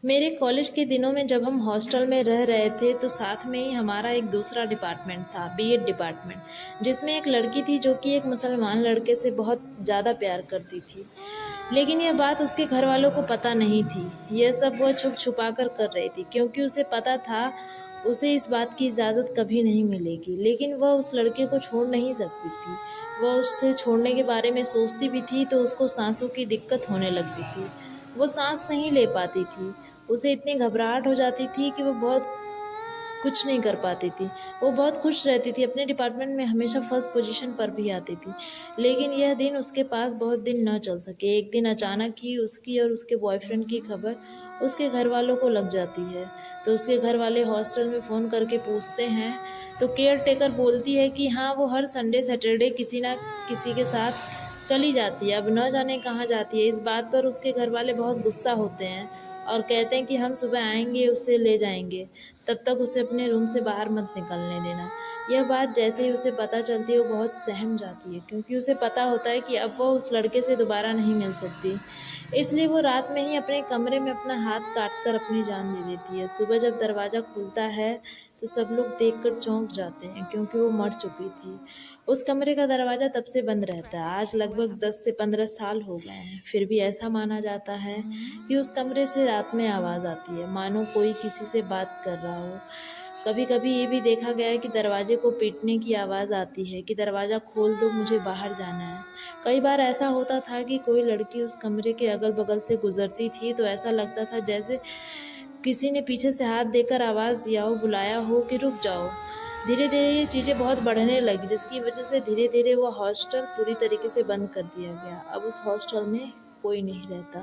मेरे कॉलेज के दिनों में जब हम हॉस्टल में रह रहे थे तो साथ में ही हमारा एक दूसरा डिपार्टमेंट था, बीएड डिपार्टमेंट, जिसमें एक लड़की थी जो कि एक मुसलमान लड़के से बहुत ज़्यादा प्यार करती थी। लेकिन यह बात उसके घर वालों को पता नहीं थी। यह सब वह छुप छुपा कर रही थी, क्योंकि उसे पता था उसे इस बात की इजाज़त कभी नहीं मिलेगी। लेकिन वह उस लड़के को छोड़ नहीं सकती थी। वह उससे छोड़ने के बारे में सोचती भी थी तो उसको सांसों की दिक्कत होने लगती थी। वो सांस नहीं ले पाती थी। उसे इतनी घबराहट हो जाती थी कि वो बहुत कुछ नहीं कर पाती थी। वो बहुत खुश रहती थी, अपने डिपार्टमेंट में हमेशा फर्स्ट पोजीशन पर भी आती थी। लेकिन यह दिन उसके पास बहुत दिन न चल सके। एक दिन अचानक ही उसकी और उसके बॉयफ्रेंड की खबर उसके घर वालों को लग जाती है। तो उसके घर वाले हॉस्टल में फ़ोन करके पूछते हैं, तो केयर टेकर बोलती है कि हाँ, वो हर संडे सैटरडे किसी ना किसी के साथ चली जाती है। अब न जाने कहाँ जाती है। इस बात पर उसके घर वाले बहुत गुस्सा होते हैं और कहते हैं कि हम सुबह आएंगे, उसे ले जाएंगे, तब तक उसे अपने रूम से बाहर मत निकलने देना। यह बात जैसे ही उसे पता चलती है वो बहुत सहम जाती है, क्योंकि उसे पता होता है कि अब वो उस लड़के से दोबारा नहीं मिल सकती। इसलिए वो रात में ही अपने कमरे में अपना हाथ काट कर अपनी जान दे देती है। सुबह जब दरवाज़ा खुलता है तो सब लोग देखकर चौंक जाते हैं, क्योंकि वो मर चुकी थी। उस कमरे का दरवाज़ा तब से बंद रहता है। आज लगभग 10 से 15 साल हो गए हैं। फिर भी ऐसा माना जाता है कि उस कमरे से रात में आवाज़ आती है, मानो कोई किसी से बात कर रहा हो। कभी कभी ये भी देखा गया है कि दरवाजे को पीटने की आवाज़ आती है कि दरवाज़ा खोल दो, मुझे बाहर जाना है। कई बार ऐसा होता था कि कोई लड़की उस कमरे के अगल बगल से गुजरती थी तो ऐसा लगता था जैसे किसी ने पीछे से हाथ देकर आवाज़ दिया हो, बुलाया हो कि रुक जाओ। धीरे धीरे ये चीज़ें बहुत बढ़ने लगी, जिसकी वजह से धीरे धीरे वो हॉस्टल पूरी तरीके से बंद कर दिया गया। अब उस हॉस्टल में कोई नहीं रहता।